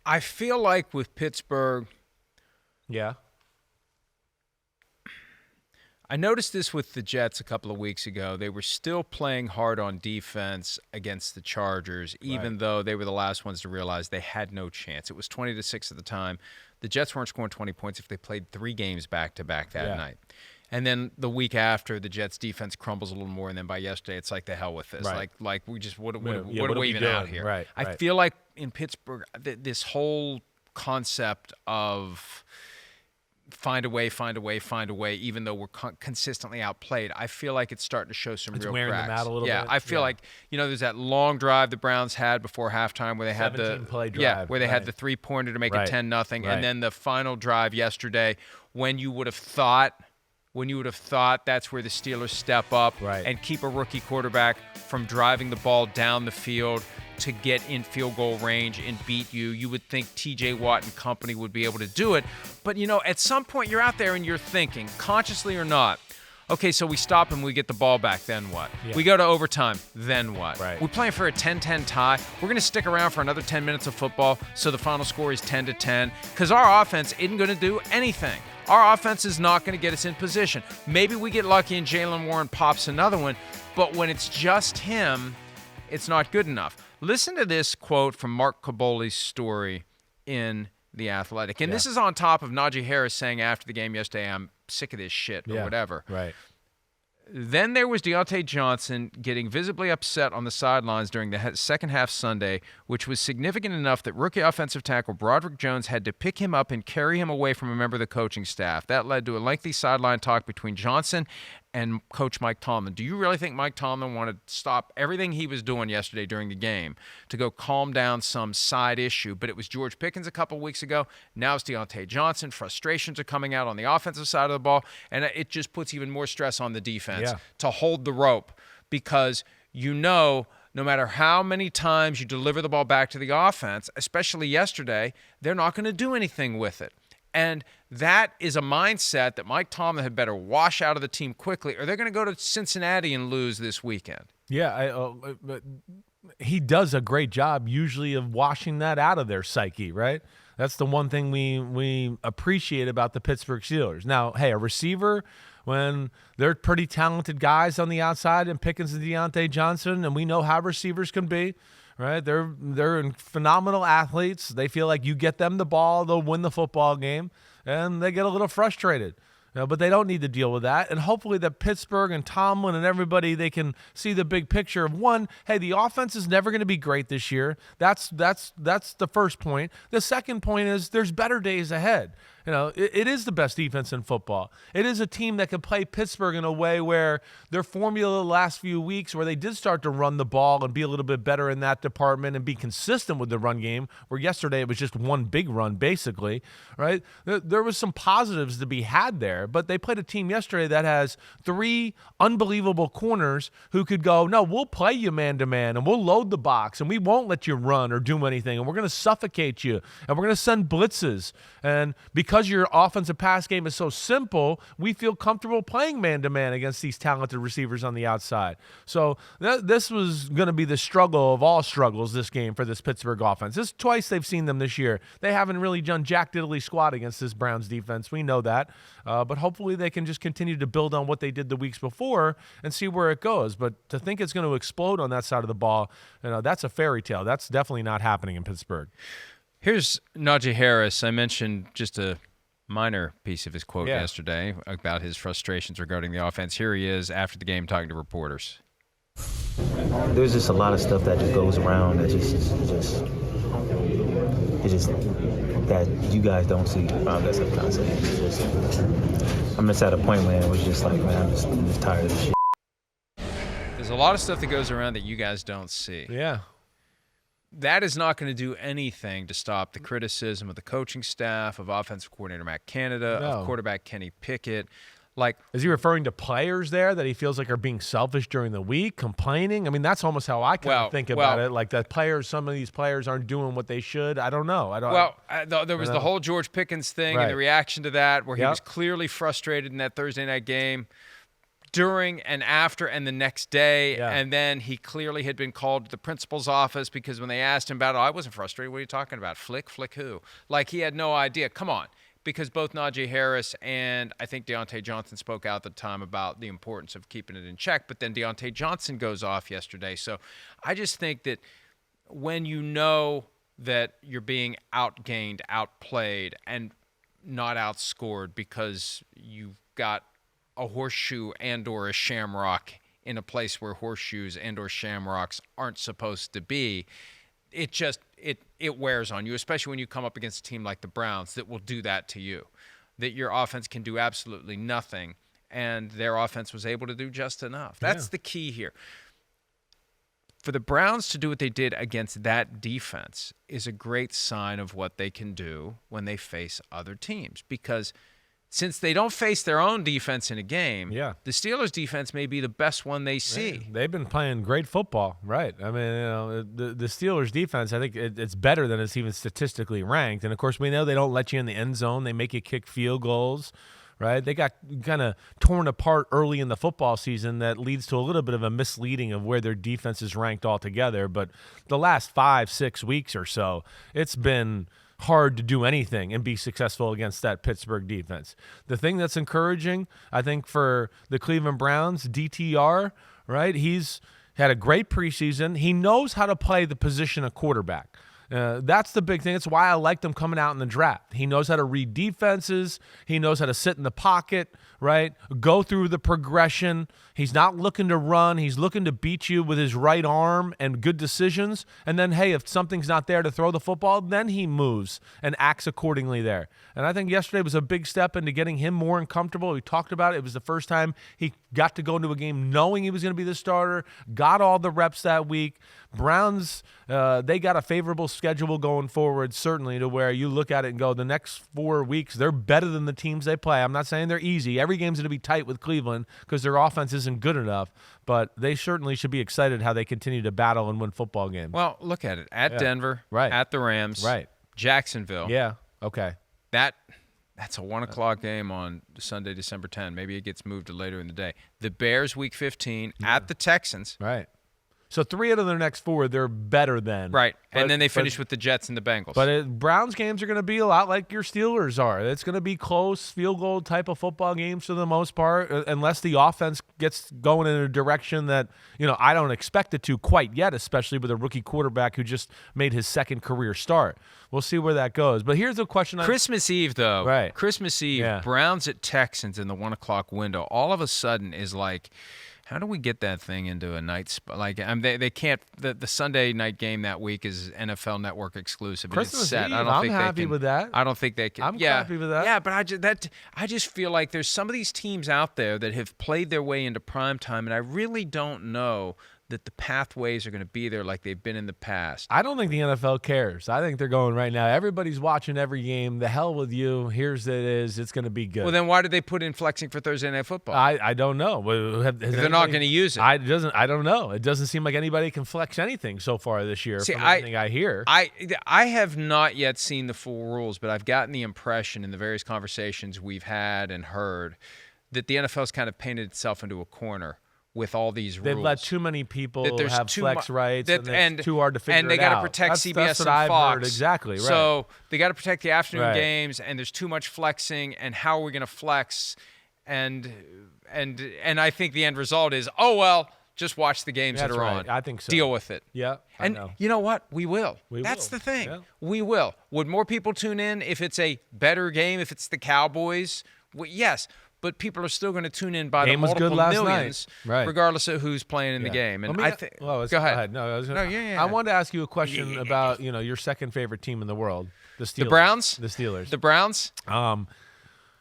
I feel like with Pittsburgh, Yeah. I noticed this with the Jets a couple of weeks ago. They were still playing hard on defense against the Chargers, even though they were the last ones to realize they had no chance. It was 20-6 at the time. The Jets weren't scoring 20 points if they played 3 games back-to-back that night. And then the week after, the Jets' defense crumbles a little more, and then by yesterday, it's like, the hell with this. Right. Like we just, what are what are we we even doing? out here? Right, I feel like in Pittsburgh, this whole concept of find a way, even though we're consistently outplayed, I feel like it's starting to show some real wearing cracks. them out a little bit. I feel like, there's that long drive the Browns had before halftime where they had the 17-play drive. where they had the 3-pointer to make it 10-0, and then the final drive yesterday when you would have thought that's where the Steelers step up and keep a rookie quarterback from driving the ball down the field to get in field goal range and beat you. You would think T.J. Watt and company would be able to do it. But, at some point you're out there and you're thinking, consciously or not, okay, so we stop and we get the ball back, then what? Yeah. We go to overtime, then what? Right. We're playing for a 10-10 tie. We're going to stick around for another 10 minutes of football so the final score is 10-10 because our offense isn't going to do anything. Our offense is not going to get us in position. Maybe we get lucky and Jaylen Warren pops another one, but when it's just him, it's not good enough. Listen to this quote from Mark Kaboli's story in The Athletic. And this is on top of Najee Harris saying after the game yesterday, I'm sick of this shit or whatever. Right. Then there was Deontay Johnson getting visibly upset on the sidelines during the second half Sunday, which was significant enough that rookie offensive tackle Broderick Jones had to pick him up and carry him away from a member of the coaching staff. That led to a lengthy sideline talk between Johnson and Coach Mike Tomlin. Do you really think Mike Tomlin wanted to stop everything he was doing yesterday during the game to go calm down some side issue? But it was George Pickens a couple weeks ago. Now it's Deontay Johnson. Frustrations are coming out on the offensive side of the ball, and it just puts even more stress on the defense to hold the rope because no matter how many times you deliver the ball back to the offense, especially yesterday, they're not going to do anything with it. And that is a mindset that Mike Tomlin had better wash out of the team quickly, or they're going to go to Cincinnati and lose this weekend. Yeah, he does a great job usually of washing that out of their psyche, right? That's the one thing we appreciate about the Pittsburgh Steelers. Now, hey, a receiver, when they're pretty talented guys on the outside and Pickens and Deontay Johnson, and we know how receivers can be, right? They're phenomenal athletes. They feel like you get them the ball, they'll win the football game, and they get a little frustrated. But they don't need to deal with that. And hopefully that Pittsburgh and Tomlin and everybody, they can see the big picture of one, hey, the offense is never going to be great this year. That's the first point. The second point is there's better days ahead. It is the best defense in football. It is a team that can play Pittsburgh in a way where their formula the last few weeks where they did start to run the ball and be a little bit better in that department and be consistent with the run game, where yesterday it was just one big run basically, right? There was some positives to be had there, but they played a team yesterday that has 3 unbelievable corners who could go, no, we'll play you man-to-man and we'll load the box and we won't let you run or do anything and we're going to suffocate you and we're going to send blitzes. And because your offensive pass game is so simple, we feel comfortable playing man-to-man against these talented receivers on the outside. So this was going to be the struggle of all struggles, this game for this Pittsburgh offense. This is twice they've seen them this year. They haven't really done jack diddly squat against this Browns defense. We know that. But hopefully they can just continue to build on what they did the weeks before and see where it goes. But to think it's going to explode on that side of the ball, that's a fairy tale. That's definitely not happening in Pittsburgh. Here's Najee Harris. I mentioned just a minor piece of his quote yesterday about his frustrations regarding the offense. Here he is after the game talking to reporters. There's just a lot of stuff that just goes around that just that you guys don't see. That's what I'm trying to say. I'm just at a point where it was just like, man, I'm just tired of this shit. There's a lot of stuff that goes around that you guys don't see. Yeah. That is not going to do anything to stop the criticism of the coaching staff, of offensive coordinator Matt Canada, of quarterback Kenny Pickett. Is he referring to players there that he feels like are being selfish during the week, complaining? I mean, that's almost how I kind of think about it. Like that some of these players aren't doing what they should. I don't know. There was the whole George Pickens thing and the reaction to that, where he was clearly frustrated in that Thursday night game. during and after and the next day. Yeah. And then he clearly had been called to the principal's office because when they asked him about it, I wasn't frustrated. What are you talking about? Flick who? Like he had no idea. Come on. Because both Najee Harris and I think Deontay Johnson spoke out at the time about the importance of keeping it in check. But then Deontay Johnson goes off yesterday. So I just think that when you know that you're being outgained, outplayed, and not outscored because you've got a horseshoe and or a shamrock in a place where horseshoes and or shamrocks aren't supposed to be, it just it wears on you, especially when you come up against a team like the Browns that will do that to you, that your offense can do absolutely nothing, and their offense was able to do just enough. That's the key here. For the Browns to do what they did against that defense is a great sign of what they can do when they face other teams, because since they don't face their own defense in a game, the Steelers' defense may be the best one they see. They've been playing great football, right? I mean, the Steelers' defense, I think it's better than it's even statistically ranked. And, of course, we know they don't let you in the end zone. They make you kick field goals, right? They got kind of torn apart early in the football season that leads to a little bit of a misleading of where their defense is ranked altogether. But the last 5-6 weeks or so, it's been hard to do anything and be successful against that Pittsburgh defense. The thing that's encouraging, I think, for the Cleveland Browns, DTR, right? He's had a great preseason. He knows how to play the position of quarterback. That's the big thing. That's why I liked him coming out in the draft. He knows how to read defenses. He knows how to sit in the pocket, right? Go through the progression. He's not looking to run. He's looking to beat you with his right arm and good decisions. And then, hey, if something's not there to throw the football, then he moves and acts accordingly there. And I think yesterday was a big step into getting him more uncomfortable. We talked about it. It was the first time he got to go into a game knowing he was going to be the starter, got all the reps that week. Browns, they got a favorable schedule going forward, certainly, to where you look at it and go, the next 4 weeks, they're better than the teams they play. I'm not saying they're easy. Every game's going to be tight with Cleveland because their offense isn't good enough, but they certainly should be excited how they continue to battle and win football games. Well, look at it. At Denver, at the Rams, Jacksonville. Yeah, okay. That's a 1 o'clock game on Sunday, December 10. Maybe it gets moved to later in the day. The Bears, Week 15, at the Texans. Right. So 3 out of their next 4, they're better than. Right. And then they finish with the Jets and the Bengals. But Browns games are going to be a lot like your Steelers are. It's going to be close, field goal type of football games for the most part, unless the offense gets going in a direction that, I don't expect it to quite yet, especially with a rookie quarterback who just made his second career start. We'll see where that goes. But here's the question. Christmas Eve, though. Right. Christmas Eve, Browns at Texans in the 1 o'clock window, all of a sudden is like, how do we get that thing into a night spot? Like, they can't. The Sunday night game that week is NFL Network exclusive. Christmas it's set. Eve, I'm happy with that. I don't think they can. I'm happy with that. Yeah, but I just feel like there's some of these teams out there that have played their way into prime time, and I really don't know that the pathways are going to be there like they've been in the past. I don't think the NFL cares. I think they're going right now. Everybody's watching every game. The hell with you. Here's it is. It's going to be good. Well, then why did they put in flexing for Thursday Night Football? I don't know. They're not going to use it. I don't know. It doesn't seem like anybody can flex anything so far this year. From everything I hear. I have not yet seen the full rules, but I've gotten the impression in the various conversations we've had and heard that the NFL's kind of painted itself into a corner with all these rules. They've let too many people have flex rights, and it's too hard to figure it out. And they got to protect CBS that's what and I've Fox. Heard. Exactly, right. So they got to protect the afternoon games, and there's too much flexing, and how are we going to flex? And I think the end result is, just watch the games that are on. I think so. Deal with it. Yeah, I know. You know what? We will. That's the thing. Yeah. We will. Would more people tune in if it's a better game, if it's the Cowboys? Well, yes. But people are still going to tune in by the multiple millions, regardless of who's playing in the game. And I think, go ahead. No, I wanted to ask you a question about your second favorite team in the world, the Steelers. The Browns. The Steelers. The Browns. I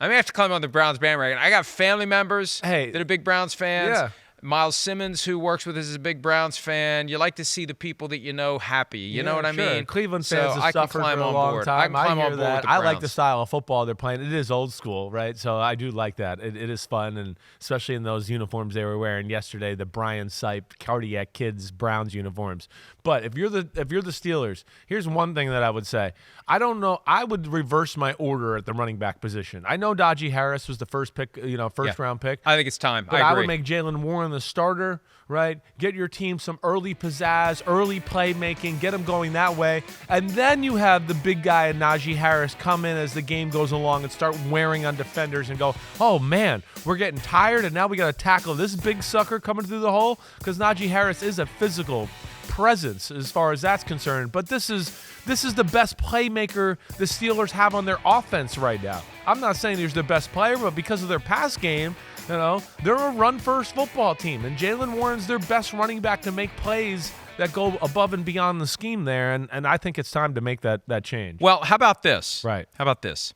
may have to climb on the Browns bandwagon. I got family members that are big Browns fans. Yeah. Miles Simmons, who works with us, is a big Browns fan. You like to see the people that you know happy. You know what I mean? Cleveland So fans have I can suffered climb for a on long board. time. I can climb hear on board that. with the I like the Browns. style of football they're playing. It is old school, right? So I do like that. It is fun, and especially in those uniforms they were wearing yesterday, the Brian Sipe Cardiac Kids Browns uniforms. But if you're the Steelers, here's one thing that I would say. I don't know. I would reverse my order at the running back position. I know Najee Harris was the first pick, first round pick. I think it's time. But I would agree. make Jalen Warren the starter, right? Get your team some early pizzazz, early playmaking, get them going that way. And then you have the big guy in Najee Harris come in as the game goes along and start wearing on defenders and go, oh, man, we're getting tired, and now we got to tackle this big sucker coming through the hole, because Najee Harris is a physical presence as far as that's concerned. But this is the best playmaker the Steelers have on their offense right now. I'm not saying he's their best player, but because of their pass game, they're a run-first football team, and Jalen Warren's their best running back to make plays that go above and beyond the scheme there, and I think it's time to make that change. Well, how about this? Right. How about this?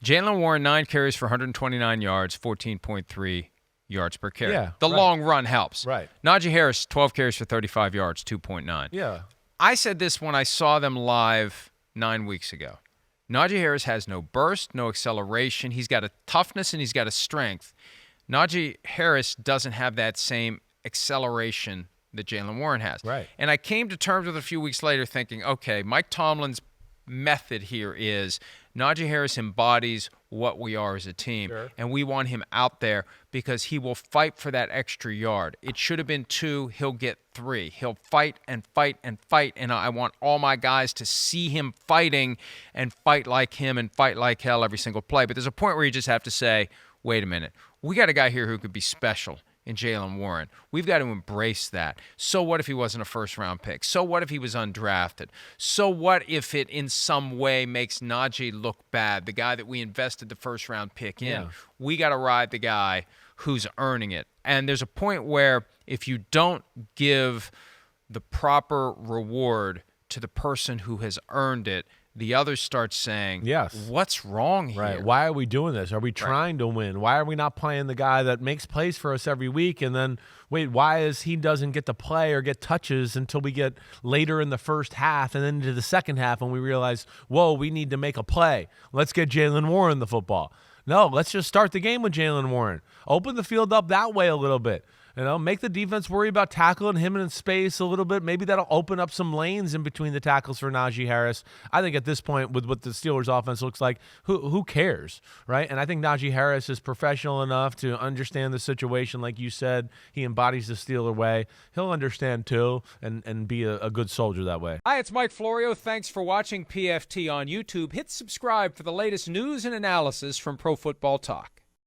Jalen Warren, 9 carries for 129 yards, 14.3 yards per carry. Yeah, the right. long run helps. Right. Najee Harris, 12 carries for 35 yards, 2.9. Yeah. I said this when I saw them live 9 weeks ago. Najee Harris has no burst, no acceleration. He's got a toughness and he's got a strength. Najee Harris doesn't have that same acceleration that Jalen Warren has. Right. And I came to terms with it a few weeks later thinking, okay, Mike Tomlin's method here is Najee Harris embodies what we are as a team, Sure. and we want him out there because he will fight for that extra yard. It should have been 2. He'll get 3. He'll fight and fight and fight, and I want all my guys to see him fighting and fight like him and fight like hell every single play. But there's a point where you just have to say, wait a minute, we got a guy here who could be special in Jalen Warren. We've got to embrace that. So what if he wasn't a first-round pick? So what if he was undrafted? So what if it in some way makes Najee look bad, the guy that we invested the first-round pick in? Yeah. We got to ride the guy who's earning it. And there's a point where if you don't give the proper reward to the person who has earned it, the others start saying, Yes. what's wrong here? Right. Why are we doing this? Are we trying to win? Why are we not playing the guy that makes plays for us every week? And then, wait, why is he doesn't get to play or get touches until we get later in the first half and then into the second half when we realize, whoa, we need to make a play. Let's get Jalen Warren the football. No, let's just start the game with Jalen Warren. Open the field up that way a little bit. Make the defense worry about tackling him in space a little bit. Maybe that'll open up some lanes in between the tackles for Najee Harris. I think at this point, with what the Steelers' offense looks like, who cares, right? And I think Najee Harris is professional enough to understand the situation. Like you said, he embodies the Steeler way. He'll understand, too, and be a good soldier that way. Hi, it's Mike Florio. Thanks for watching PFT on YouTube. Hit subscribe for the latest news and analysis from Pro Football Talk.